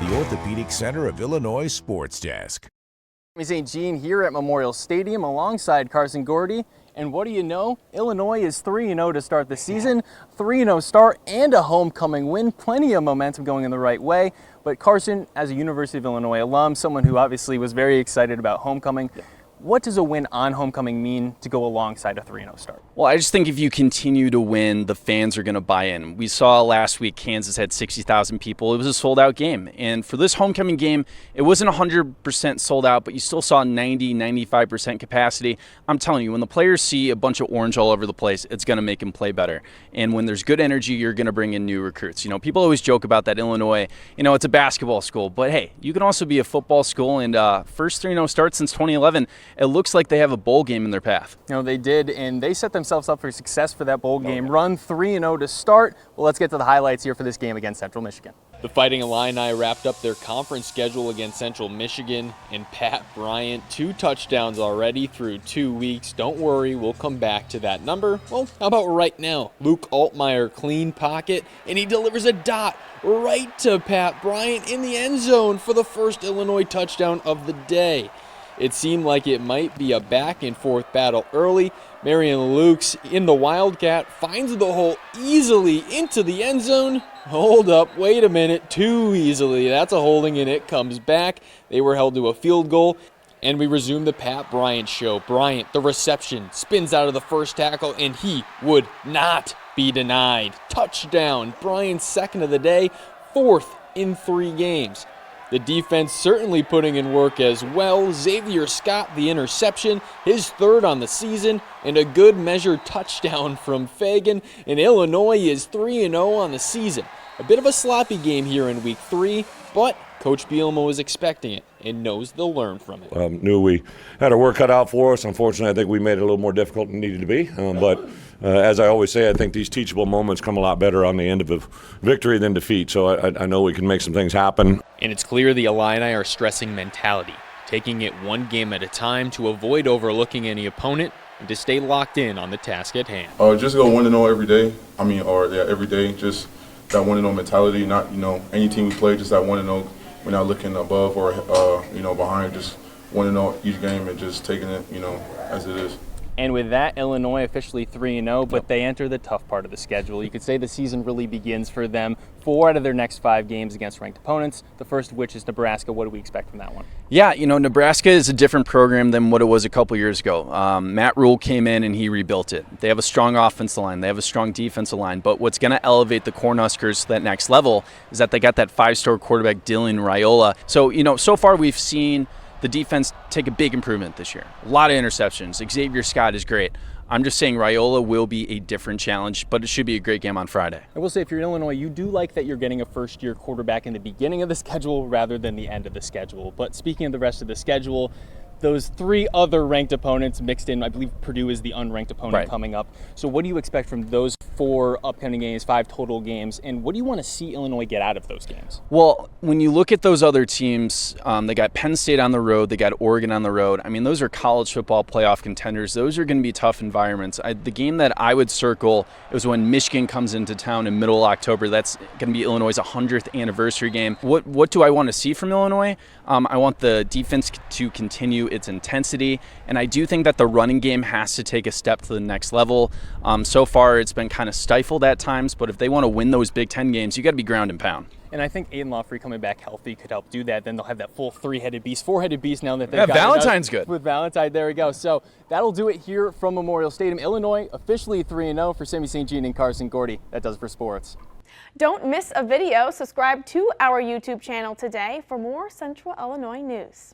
the Orthopedic Center of Illinois Sports Desk. I'm St. Jean here at Memorial Stadium alongside Carson Gordy. And what do you know? Illinois is 3-0 to start the season. 3-0 start and a homecoming win. Plenty of momentum going in the right way. But Carson, as a University of Illinois alum, someone who obviously was very excited about homecoming, what does a win on homecoming mean to go alongside a 3-0 start? Well, I just think if you continue to win, the fans are going to buy in. We saw last week Kansas had 60,000 people. It was a sold-out game. And for this homecoming game, it wasn't 100% sold out, but you still saw 95% capacity. I'm telling you, when the players see a bunch of orange all over the place, it's going to make them play better. And when there's good energy, you're going to bring in new recruits. You know, people always joke about that Illinois, it's a basketball school. But, hey, you can also be a football school. And first 3-0 start since 2011, it looks like they have a bowl game in their path. They did, and they set themselves up for success for that bowl game run. 3-0 to start. Well, let's get to the highlights here for this game against Central Michigan. The Fighting Illini wrapped up their conference schedule against Central Michigan, and Pat Bryant, 2 touchdowns already through 2 weeks. Don't worry, we'll come back to that number. Well, how about right now? Luke Altmaier, clean pocket, and he delivers a dot right to Pat Bryant in the end zone for the first Illinois touchdown of the day. It seemed like it might be a back-and-forth battle early. Marion Lukes in the Wildcat finds the hole easily into the end zone. Hold up, wait a minute, too easily. That's a holding, and it comes back. They were held to a field goal, and we resume the Pat Bryant show. Bryant, the reception, spins out of the first tackle, and he would not be denied. Touchdown, Bryant's second of the day, 4th in 3 games. The defense certainly putting in work as well. Xavier Scott, the interception, his 3rd on the season, and a good measured touchdown from Fagan. And Illinois is 3-0 on the season. A bit of a sloppy game here in week 3, but Coach Bielema was expecting it and knows they'll learn from it. Knew we had our work cut out for us. Unfortunately, I think we made it a little more difficult than it needed to be. But as I always say, I think these teachable moments come a lot better on the end of a victory than defeat. So I know we can make some things happen. And it's clear the Illini are stressing mentality, taking it one game at a time to avoid overlooking any opponent and to stay locked in on the task at hand. Just go 1-0 every day. Every day. Just that 1-0 mentality. Not any team we play, just that 1-0. We're not looking above or behind. Just 1-0 each game and just taking it as it is. And with that, Illinois officially 3-0, but they enter the tough part of the schedule. You could say the season really begins for them. 4 out of their next 5 games against ranked opponents, the first of which is Nebraska. What do we expect from that one? Yeah, Nebraska is a different program than what it was a couple years ago. Matt Rule came in and he rebuilt it. They have a strong offensive line. They have a strong defensive line. But what's going to elevate the Cornhuskers to that next level is that they got that 5-star quarterback, Dylan Raiola. So, so far we've seen the defense take a big improvement this year. A lot of interceptions. Xavier Scott is great. I'm just saying Raiola will be a different challenge, but it should be a great game on Friday. I will say if you're in Illinois, you do like that you're getting a first-year quarterback in the beginning of the schedule rather than the end of the schedule. But speaking of the rest of the schedule, those 3 other ranked opponents mixed in, I believe Purdue is the unranked opponent coming up. So what do you expect from those 4 upcoming games, 5 total games, and what do you want to see Illinois get out of those games? Well, when you look at those other teams, they got Penn State on the road, they got Oregon on the road. Those are college football playoff contenders. Those are going to be tough environments. The game that I would circle is when Michigan comes into town in middle October. That's going to be Illinois' 100th anniversary game. What do I want to see from Illinois? I want the defense to continue its intensity, and I do think that the running game has to take a step to the next level. So far, it's been kind of stifled at times, but if they want to win those Big Ten games, you got to be ground and pound. And I think Aiden Lawfrey coming back healthy could help do that. Then they'll have that full 4-headed beast now that they've got. Valentine's good. With Valentine, there we go. So that'll do it here from Memorial Stadium. Illinois officially 3-0 for Sammy St. Jean and Carson Gordy. That does it for sports. Don't miss a video. Subscribe to our YouTube channel today for more Central Illinois news.